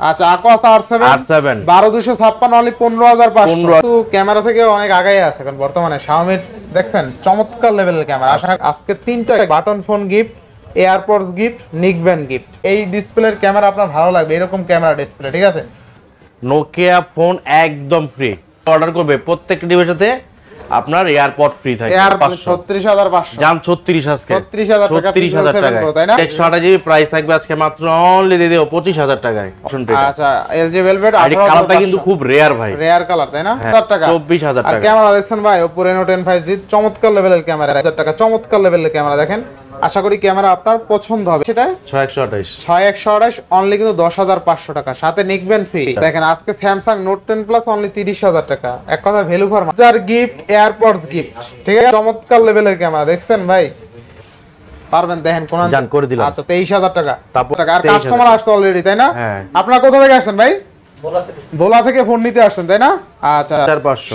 আচ্ছা Aquos R7 12256 only 15500 তো camera থেকে অনেক আগায় আছে এখন বর্তমানে Xiaomi দেখছেন চমৎকার লেভেলের ক্যামেরা আজকে তিনটা button phone gift AirPods gift neckband gift এই ডিসপ্লের ক্যামেরা আপনার ভালো লাগবে এরকম ক্যামেরা ডিসপ্লে ঠিক আছে নোকিয়া ফোন একদম ফ্রি অর্ডার করবে প্রত্যেকটা ডিভাইসেতে আপনার এয়ারপড ফ্রি থাকে 36500 জান 36 আজকে 36000 টাকা তাই না 128 জিবি প্রাইস থাকবে আজকে মাত্র অনলি দিয়ে দেব 25000 টাকায় আচ্ছা LG Velvet কালারটা কিন্তু খুব রেয়ার ভাই রেয়ার কালার তাই না 1000 টাকা 24000 টাকা আর ক্যামেরা দেখছেন ভাই Oppo Reno 10 5G চমৎকার লেভেলের ক্যামেরা 1000 টাকা চমৎকার লেভেলের ক্যামেরা দেখেন আশা করি ক্যামেরা আপনার পছন্দ হবে সেটা 6128 অনলি কিন্তু 10500 টাকা সাথে নিকব্যান্ড ফ্রি দেখেন আজকে Samsung Note 10 Plus অনলি 30000 টাকা এক কথা value for money gift AirPods gift ঠিক আছে চমৎকার লেভেলের ক্যামেরা দেখছেন ভাই পারবেন দেখেন কোন জান করে দিলাম আচ্ছা 23000 টাকা আর কাস্টমার আসছে অলরেডি তাই না হ্যাঁ আপনারা কোথা থেকে আসছেন ভাই ভোলা থেকে ফোন নিতে আসছেন তাই না আচ্ছা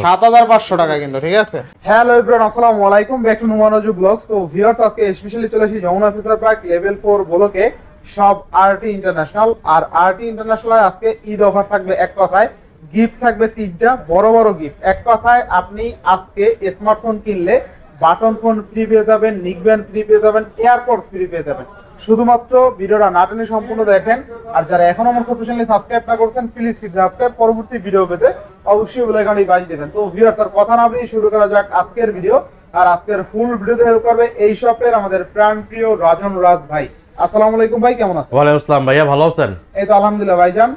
7500 টাকা কিন্তু ঠিক আছে হ্যালো एवरीवन আসসালামু আলাইকুম ব্যাক টু নুমানজু ব্লগস তো ভিউয়ার্স আজকে স্পেশালি চলে এসেছি যমুনা অফিসার পার্ক লেভেল 4 ব্লকে সব আরটি ইন্টারন্যাশনাল আর আরটি ইন্টারন্যাশনাল আজকে ঈদ অফার থাকবে এক কথায় গিফট থাকবে তিনটা বড় বড় গিফট এক কথায় আপনি আজকে স্মার্টফোন কিনলে বাটন ফোন ফ্রি পেয়ে যাবেন নিকব্যান্ড ফ্রি পেয়ে যাবেন এয়ারপডস ফ্রি পেয়ে যাবেন শুধুমাত্র ভিডিওটা না টেনে সম্পূর্ণ দেখেন আর যারা এখনো আমার চ্যানেলটি সাবস্ক্রাইব না করেছেন প্লিজ সাবস্ক্রাইব পরবর্তী ভিডিও পেতে অবশ্যই বেল আইকনটি বাজিয়ে দিবেন তো ভিউয়ার্স আর কথা না বলে শুরু করা যাক আজকের ভিডিও আর আজকের ফুল ভিডিওতে হেল্প করবে এই শপের আমাদের প্রাণপ্রিয় রাজন রাজ ভাই আসসালামু আলাইকুম ভাই কেমন আছেন ওয়া আলাইকুম আসসালাম ভাইয়া ভালো আছেন এই তো আলহামদুলিল্লাহ ভাইজান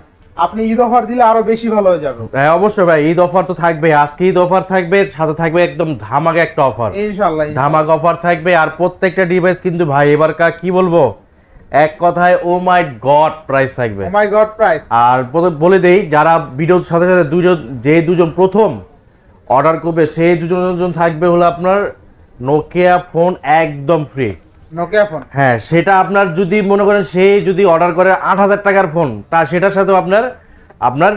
আপনি ঈদ অফার দিলে আরো বেশি ভালো হয়ে যাবে হ্যাঁ অবশ্যই ভাই ঈদ অফার তো থাকবে আজকে ঈদ অফার থাকবে সাথে থাকবে একদম ধামাকা একটা অফার ইনশাআল্লাহ ধামাকা অফার থাকবে আর প্রত্যেকটা ডিভাইস কিন্তু ভাই এবারকার কি বলবো এক কথায় ও মাই গড প্রাইস থাকবে ও মাই গড প্রাইস আর বলে দেই যারা ভিডিওর সাথে সাথে দুজন প্রথম অর্ডার করবে সেই দুজন থাকবে হলো আপনার নোকিয়া ফোন একদম ফ্রি নোকিয়া ফোন হ্যাঁ সেটা আপনার যদি মনে করেন সে যদি অর্ডার করে 8000 টাকার ফোন তা সেটার সাথেও আপনার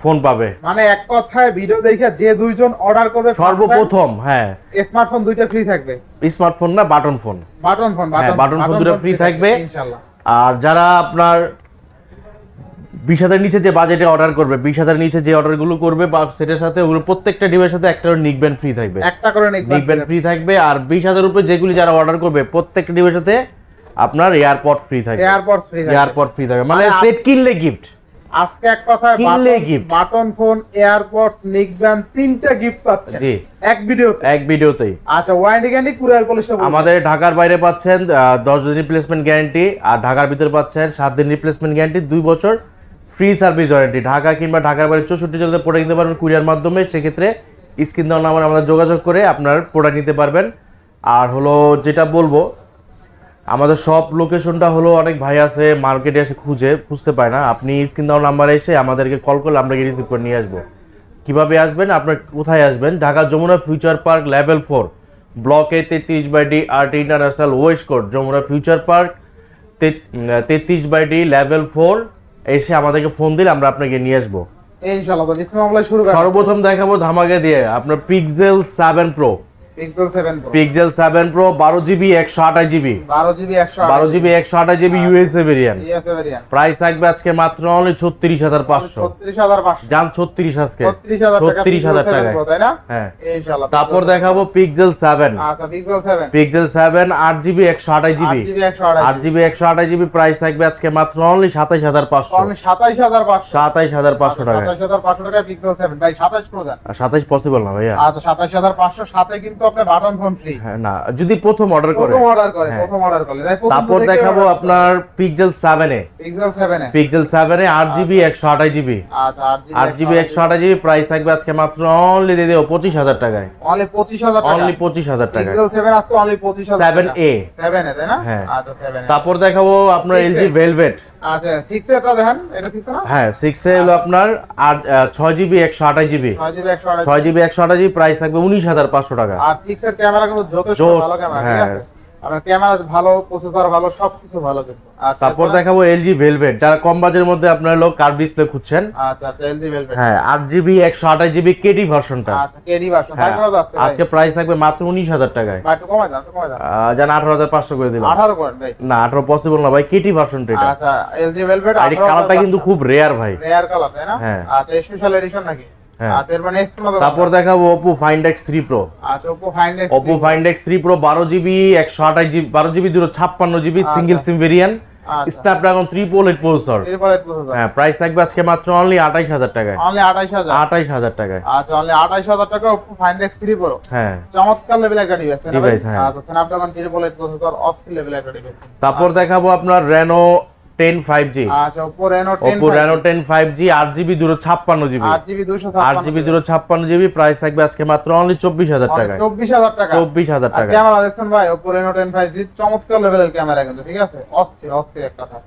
ফোন পাবে মানে এক কথায় ভিডিও দেখে যে দুইজন অর্ডার করবে সর্বপ্রথম হ্যাঁ স্মার্টফোন দুইটা ফ্রি থাকবে স্মার্টফোন না বাটন ফোন দুটো ফ্রি থাকবে ইনশাআল্লাহ আর যারা আপনার 20000 নিচে যে বাজেটে অর্ডার করবে 20000 নিচে যে অর্ডারগুলো করবে বা সেটার সাথে ওগুলো প্রত্যেকটা ডিভাইসের সাথে একটা নিকব্যান্ড ফ্রি থাকবে একটা করে নিকব্যান্ড ফ্রি থাকবে আর 20000 উপরে যেগুলি যারা অর্ডার করবে প্রত্যেকটা ডিভাইসের সাথে আপনার এয়ারপড ফ্রি থাকবে এয়ারপড ফ্রি থাকবে মানে সেট কিনলে গিফট আজকে এক কথায় কিনলে gift button phone AirPods neckband তিনটা গিফট পাচ্ছেন জি এক ভিডিওতেই আচ্ছা ওয়ারেন্টি গ্যারান্টি কুরিয়ার পলিশটা আমাদের ঢাকার বাইরে পাচ্ছেন 10 দিন রিপ্লেসমেন্ট গ্যারান্টি আর ঢাকার ভিতরে পাচ্ছেন 7 দিন রিপ্লেসমেন্ট গ্যারান্টি 2 বছর ফ্রি সার্ভিস ওয়ারেন্টি ঢাকা কিংবা ঢাকার বাইরে 64 জেলাতে প্রোডাক্ট নিতে পারবেন কুরিয়ার মাধ্যমে সেক্ষেত্রে স্ক্রিন দেওয়া নাম্বার আমাদের যোগাযোগ করে আপনার প্রোডাক্ট নিতে পারবেন আর হলো যেটা বলবো আমাদের সব লোকেশনটা হলো অনেক ভাই আছে মার্কেটে এসে খুঁজতে পায় না আপনি স্ক্রিন দেওয়া নাম্বারে এসে আমাদেরকে কল করলে আমরা রিসিভ করে নিয়ে আসবো কিভাবে আসবেন আপনার কোথায় আসবেন Dhaka Jamuna future park level 4 ব্লকে 33/D RT international west court Jamuna future park 33/D level 4 এসে আমাদেরকে ফোন দিলে আমরা আপনাকে নিয়ে আসবো ইনশাআল্লাহ। তো বিসমিল্লাহ শুরু করি। সর্বপ্রথম দেখাবো ধামাকা দিয়ে আপনার pixel 7 Pro pixel 7 Pro 12GB 128GB 12GB 128GB USA variant price থাকবে আজকে মাত্র অনলি 36500 জান 36 আজকে 36000 টাকা তাই না হ্যাঁ ইনশাআল্লাহ। তারপর দেখাবো পিক্সেল 7 আচ্ছা পিক্সেল 7 8GB 128GB প্রাইস থাকবে আজকে মাত্র অনলি 27500 অনলি 27500 টাকা 27500 টাকা পিক্সেল 7 ভাই 27 প্রো দেন 27 পসিবল না ভাইয়া আচ্ছা 27500 সাথে কিন্তু আপনি বাটন ফোন ফ্রি হ্যাঁ না যদি প্রথম অর্ডার করে তারপর দেখাবো আপনার পিক্সেল 7 এ পিক্সেল 7 এ 8GB 128GB আচ্ছা 8GB 128GB প্রাইস থাকবে আজকে মাত্র অনলি দিয়ে দেব 25000 টাকায় অনলি 25000 টাকা পিক্সেল 7 আজকে অনলি 25000 7A তাই না হ্যাঁ আচ্ছা 7 তারপর দেখাবো আপনার LG Velvet আচ্ছা 6 এটা দেখেন এটা 6 না হ্যাঁ 6 এ হলো আপনার 6GB 128GB 6GB 128GB price থাকবে 19500 টাকা আর 6 এর ক্যামেরা কিন্তু যথেষ্ট ভালো ক্যামেরা ঠিক আছে আপনার ক্যামেরা ভালো, প্রসেসর ভালো, সবকিছু ভালো কিন্তু। আচ্ছা, তারপর দেখাবো LG ভেলভেট, যারা কম বাজেটের মধ্যে আপনারা লোক কার্ভ ডিসপ্লে খুঁজছেন। আচ্ছা আচ্ছা, LG ভেলভেট। হ্যাঁ 8GB 128GB কেডি ভার্সনটা। আচ্ছা, কেডি ভার্সন। তাই কত আজকে? আজকে প্রাইস থাকবে মাত্র 19000 টাকায়। ভাই একটু কমাই দাও, একটু কমাই দাও। জান 18500 করে দিলাম। 18 করেন ভাই। না 18 পসিবল না ভাই, কেটি ভার্সনটা এটা। আচ্ছা, LG ভেলভেট। আর এই কালারটা কিন্তু খুব রেয়ার ভাই। রেয়ার কালার, তাই না? হ্যাঁ। আচ্ছা, স্পেশাল এডিশন নাকি? হ্যাঁ। আচ্ছা, এরপর নেক্সট কোন? তারপর দেখাবো Oppo Find X3 Pro। আচ্ছা, Oppo Find X3 Oppo Find X3 Pro 12GB 128GB 12GB 256GB single sim variant, Snapdragon 388 processor. হ্যাঁ, প্রাইস থাকবে আজকে মাত্র অনলি 28000 টাকায়। অনলি 28000? 28000 টাকায়। আচ্ছা, অনলি 28000 টাকা Oppo Find X3 Pro। হ্যাঁ, চমৎকার লেভেল একটা ডিভাইস, তাই না ভাই? হ্যাঁ। আচ্ছা, স্ন্যাপড্রাগন 388 প্রসেসর, অস্থির লেভেল একটা ডিভাইস। তারপর দেখাবো আপনার Reno 10 5G। আচ্ছা, Oppo Reno 10 Oppo Reno 10 5G 8GB 256GB 8GB 256 8GB 256GB, price থাকবে আজকে মাত্র অনলি 24000 টাকায়। 24000 টাকা। 24000 টাকা। ক্যামেরা দেখছেন ভাই, Oppo Reno 10 5G চমৎকার লেভেলের ক্যামেরা কিন্তু, ঠিক আছে? অস্থির অস্থির এক কথা,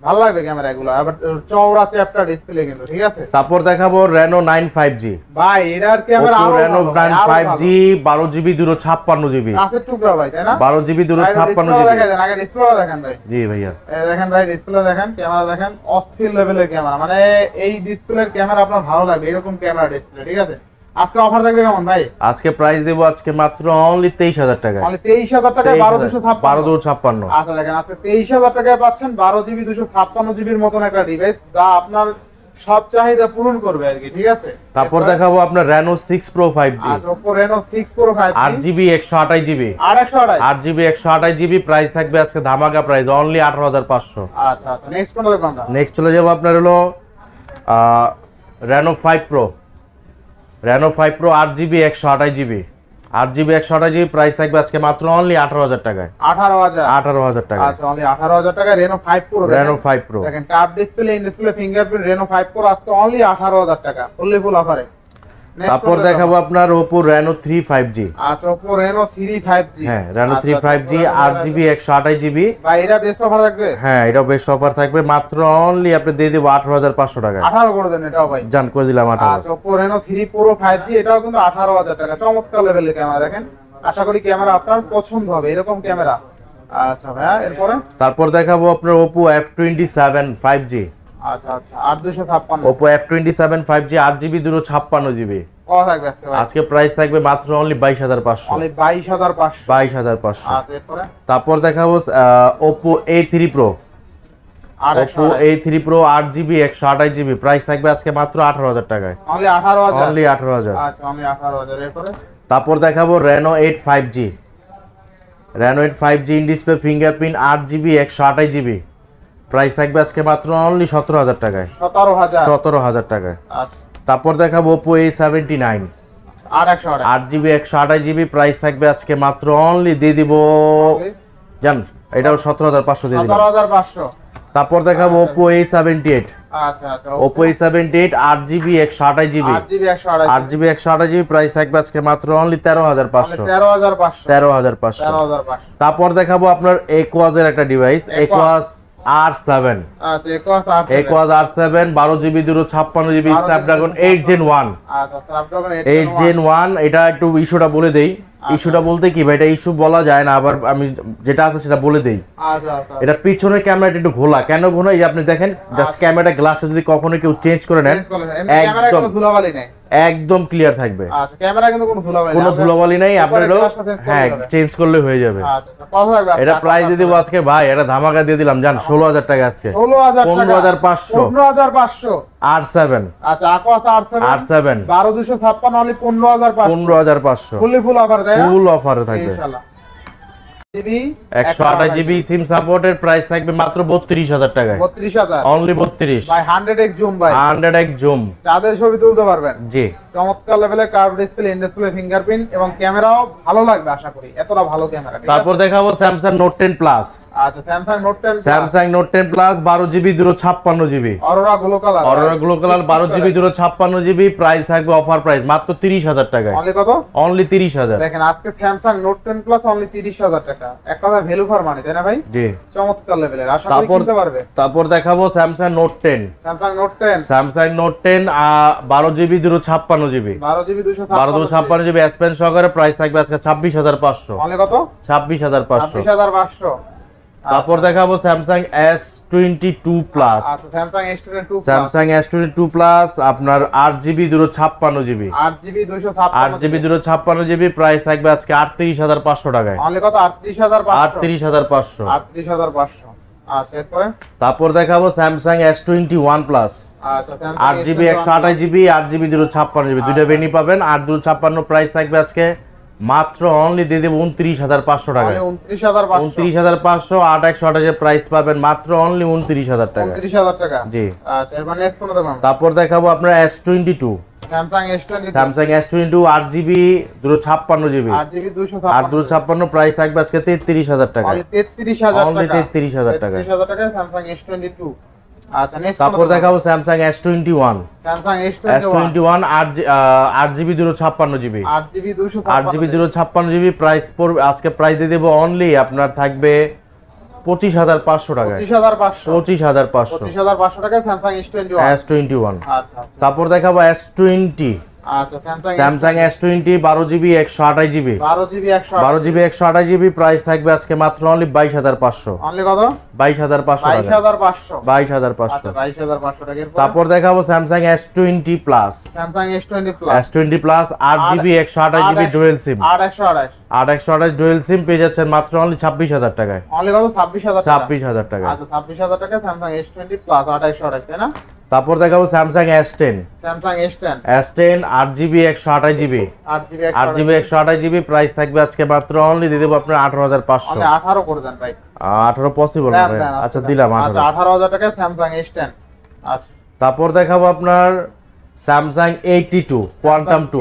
ভালো লাগবে ক্যামেরা গুলো। আবার চওড়া চ্যাপ্টার ডিসপ্লে কিন্তু, ঠিক আছে? তারপর দেখাবো Reno 9 5G। ভাই এটার camera Oppo Reno 9 5G 12GB 256GB কাছের টুকরা ভাই, তাই না? 12GB 256GB। দেখেন আগে ডিসপ্লেটা দেখেন ভাই। জি ভাইয়া, এই দেখেন ভাই, ডিসপ্লে দেখেন, ক্যামেরা দেখেন, অস্থির লেভেলের ক্যামেরা। মানে এই ডিসপ্লের ক্যামেরা আপনার ভালো লাগবে, এরকম ক্যামেরা ডিসপ্লে, ঠিক আছে? আজকে অফার থাকবে কেমন ভাই? আজকে প্রাইস দেব আজকে মাত্র অনলি 23000 টাকায়। অনলি 23000 টাকায় 12256। 12256। আচ্ছা দেখেন, আজকে 23000 টাকায় পাচ্ছেন 12GB 256GB এর মতন একটা ডিভাইস, যা আপনার সব চাহিদা পূরণ করবে আর কি, ঠিক আছে? তারপর দেখাবো আপনার Reno 6 Pro 5G। আচ্ছা, Oppo Reno 6 Pro 5G 8GB 128GB 828 8GB price থাকবে আজকে ধামাকা প্রাইস অনলি 18500। আচ্ছা আচ্ছা, নেক্সট কোনটা দেখব আমরা? নেক্সট চলে যাব আপনার হলো Reno 5 Pro। Reno 5 Pro 8GB 128GB 8GB 128GB, price থাকবে আজকে মাত্র অনলি 18000 টাকায়। 18000 টাকা। আচ্ছা, অনলি 18000 টাকা Reno 5 Pro। Reno 5 Pro দেখেন, touch display, in display fingerprint, Reno 5 Pro আজকে অনলি 18000 টাকা, ফুললি ফুল অফারে। তারপর দেখাবো আপনার Oppo Reno 3 5G। আচ্ছা, Oppo Reno 3 5G। হ্যাঁ, Reno 3 5G 8GB 128GB। ভাই এটা বেস্ট অফার থাকবে? হ্যাঁ, এটাও বেস্ট অফার থাকবে, মাত্র অনলি আপনি দিয়ে দেব 18500 টাকায়। 18 করে দেন এটাও ভাই। জান করে দিলাম 18। আচ্ছা, Oppo Reno 3 Pro 5G এটাও কিন্তু 18000 টাকা, চমৎকার লেভেলের ক্যামেরা দেখেন। আশা করি ক্যামেরা আপনার পছন্দ হবে, এরকম ক্যামেরা। আচ্ছা ভাইয়া, এরপরে তারপর দেখাবো আপনার Oppo F27 5G। আচ্ছা আচ্ছা, 8256। Oppo F27 5G 8GB 256GB। কত থাকবে আজকে ভাই? আজকে প্রাইস থাকবে মাত্র অনলি 22500। অনলি 22500। 22500। আচ্ছা, এরপরে তারপর দেখাবো Oppo A3 Pro। Oppo A3 Pro 8GB 128GB, price থাকবে আজকে মাত্র 18000 টাকায়। অনলি 18000। অনলি 18000। আচ্ছা, অনলি 18000। এরপরে তারপর দেখাবো Reno 8 5G। Reno 8 5G in display fingerprint 8GB 128GB, price থাকবে আজকে মাত্র অনলি 17000 টাকায়। 17000 টাকায়। আচ্ছা, তারপর দেখাবো Oppo A79 8GB 128GB, price থাকবে আজকে মাত্র অনলি দিয়ে দিব জান, এটাও 17500 দিয়ে দিলাম। 17500। তারপর দেখাবো Oppo A78। আচ্ছা আচ্ছা, Oppo A78 8GB 128GB 8GB 128GB, price থাকবে আজকে মাত্র অনলি 13500। 13500। তারপর দেখাবো আপনার Aquos এর একটা ডিভাইস, Aquos R7। আচ্ছা, Aquos R7 12GB 256GB Snapdragon 8 Gen 1। আচ্ছা, স্ন্যাপড্রাগন 8 Gen 1। এটা একটু ইস্যুটা বলে দেই। ইস্যুটা বলতে কি ভাই, এটা ইস্যু বলা যায় না, আবার আমি যেটা আছে সেটা বলে দেই। আচ্ছা আচ্ছা, এটা পিছনের ক্যামেরাটা একটু ঘোলা। কেন ঘোলা? এই যে আপনি দেখেন, জাস্ট ক্যামেরা গ্লাসটা যদি কখনো কেউ চেঞ্জ করে নেন, ক্যামেরা কোনো ধুলাবালি নাই, একদম ক্লিয়ার থাকবে। আচ্ছা, ক্যামেরা কিন্তু কোনো ধুলাবালি নাই, কোনো ধুলাবালি নাই, আপনারা হ্যাঁ চেঞ্জ করলে হয়ে যাবে। আচ্ছা আচ্ছা, কত থাকবে আজকে? এটা প্রাইস দিয়ে দেব আজকে ভাই, এটা ধামাকা দিয়ে দিলাম জান 16000 টাকা আজকে। 15500। 15500। R7। আচ্ছা, Aquos R7 12256 only 15500। Fully full offer দেয়, ফুল অফারে থাকবে ইনশাআল্লাহ। 128GB সিম সাপোর্টের প্রাইস থাকবে মাত্র 32000 টাকায়। 32000 অনলি 32 ভাই। 100x জুম ভাই, 100x জুম, চাঁদের ছবি তুলতে পারবেন। জি, চমৎকার লেভেলের curve display, in display fingerprint, এবং ক্যামেরাও ভালো লাগবে আশা করি, এতটা ভালো ক্যামেরা। তারপর দেখাবো Samsung Note 10 Plus। আচ্ছা, Samsung Note 10 Samsung Note 10 Plus 12GB 256GB aurora glow colour. Aurora glow colour 12GB 256GB, price থাকবে অফার প্রাইস মাত্র 30000 টাকায়। অনলি কত? অনলি 30000। দেখেন, আজকে Samsung Note 10 Plus অনলি 30000 টাকা, এক কথা ভ্যালু ফর মানি, তাই না ভাই? জি, চমৎকার লেভেলের, আশা করি কিনতে পারবে। তারপর দেখাবো Samsung Note 10। Samsung Note 10 Samsung Note 10 12GB 256GB GB 12 GB 256 GB S Pen সহকারে প্রাইস থাকবে আজকে 26500 অনলি কত 26500 26500 তারপর দেখাবো স্যামসাং S22 প্লাস আচ্ছা Samsung S22 plus Samsung S22 plus আপনার 8GB 256GB 8GB 256 8GB 256GB price থাকবে আজকে 38500 টাকায় অনলি কত 38500 38500 38500 আচ্ছা এরপরে তারপর দেখাবো স্যামসাং S21 প্লাস আচ্ছা Samsung 8GB 128GB 8GB 256GB দুইটা বেনি পাবেন 8256 প্রাইস থাকবে আজকে মাত্র অনলি দিয়ে দেব 29500 টাকায় 29500 8128 এর প্রাইস পাবেন মাত্র অনলি 29000 টাকা 29000 টাকা জি আচ্ছা এর মানে কোন দাম তারপর দেখাবো আপনার S22 Samsung S22 8GB 256GB 8GB 256 price থাকবে আজকে 33000 টাকা অনলি 33000 টাকা অনলি 33000 টাকা 33000 টাকা স্যামসাং S22 আচ্ছা নেক্সট তারপর দেখাবো Samsung S21 Samsung S21 8GB 256GB 8GB 256GB price পড়বে আজকে প্রাইস দিয়ে দেব অনলি আপনার থাকবে 25500 টাকা 25500 টাকা স্যামসাং S21 আচ্ছা তারপর দেখাবো S20 আচ্ছা Samsung S20 12GB 128GB 12GB 128GB price থাকবে আজকে মাত্র অনলি 22500 অনলি কত 22500 টাকা 22500 22500 টাকা তারপর দেখাবো Samsung S20 plus Samsung S20 plus 8GB 128GB dual sim 8128 dual sim পেয়ে যাচ্ছেন মাত্র অনলি 26000 টাকায় অনলি কত 26000 টাকা 26000 টাকা আচ্ছা 26000 টাকা স্যামসাং S20 প্লাস 8128 তাই না তারপর দেখাবো Samsung S10 S10 8GB 128GB 8GB 128GB price থাকবে আজকে মাত্র অনলি দিয়ে দেব আপনার 18500 অনলি 18 করে দেন ভাই 18 পসিবল না ভাই আচ্ছা দিলাম 18 আচ্ছা 18000 টাকা স্যামসাং S10 আচ্ছা তারপর দেখাবো আপনার স্যামসাং 82 কোয়ান্টাম 2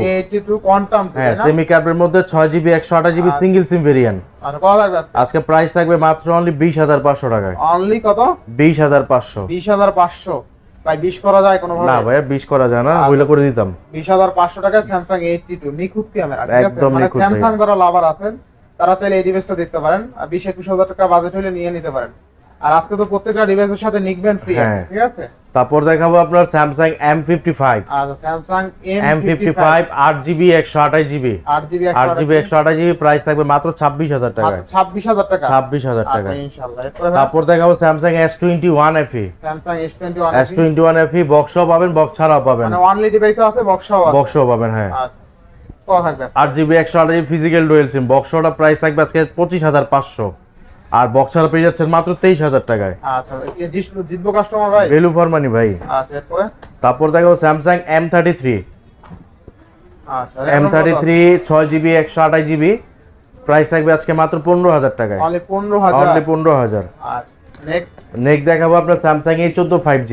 হ্যাঁ সেমি কার্ভের মধ্যে 6GB 128GB single sim variant আর কত লাগবে আজকে প্রাইস থাকবে মাত্র অনলি 20500 টাকায় অনলি কত 20500 ভাই 20 করা যায় কোনো ভাবে না ভাই 20 করা যায় না ওইলা করে দিতাম 20500 টাকা স্যামসাং 82 নিখুঁত ক্যামেরা ঠিক আছে একদম মানে নিখুঁত স্যামসাং যারা লাভার আছেন তারা চাইলে এই ডিভাইসটা দেখতে পারেন 20-21000 টাকা বাজেট হলে নিয়ে নিতে পারেন আর আজকে তো প্রত্যেকটা ডিভাইসের সাথে নিকবেন ফ্রি আছে ঠিক আছে তারপর দেখাবো আপনার স্যামসাং M55 আচ্ছা Samsung M55 8GB 128GB 8GB 128GB price থাকবে মাত্র 26000 টাকা 26000 টাকা 26000 টাকা আচ্ছা ইনশাআল্লাহ তারপর দেখাবো Samsung S21 FE Samsung S21 FE বক্সও পাবেন বক্স ছাড়াও পাবেন মানে অনলি ডিভাইসও আছে বক্সও আছে বক্সও পাবেন হ্যাঁ আচ্ছা কত থাকবে 8GB 128GB physical dual SIM বক্সটা প্রাইস থাকবে আজকে 25500 আর বক্সার পেয়ে যাচ্ছেন মাত্র 23000 টাকায় আচ্ছা জিতবো কাস্টমার ভাই ভ্যালু ফর মানি ভাই আচ্ছা এরপরে তারপর দেখাবো স্যামসাং M33 আচ্ছা M33 6GB 128GB প্রাইস থাকবে আজকে মাত্র 15000 টাকায় অনলি 15000 আচ্ছা নেক্সট দেখাবো আপনার Samsung A14 5G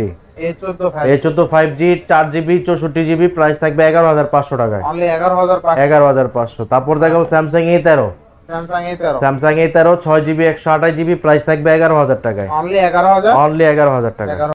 A14 5G 4GB 64GB price থাকবে 11500 টাকায় অনলি 11500 তারপর দেখাবো Samsung A13 6GB 128GB price থাকবে 11000 টাকায় অনলি 11000 টাকা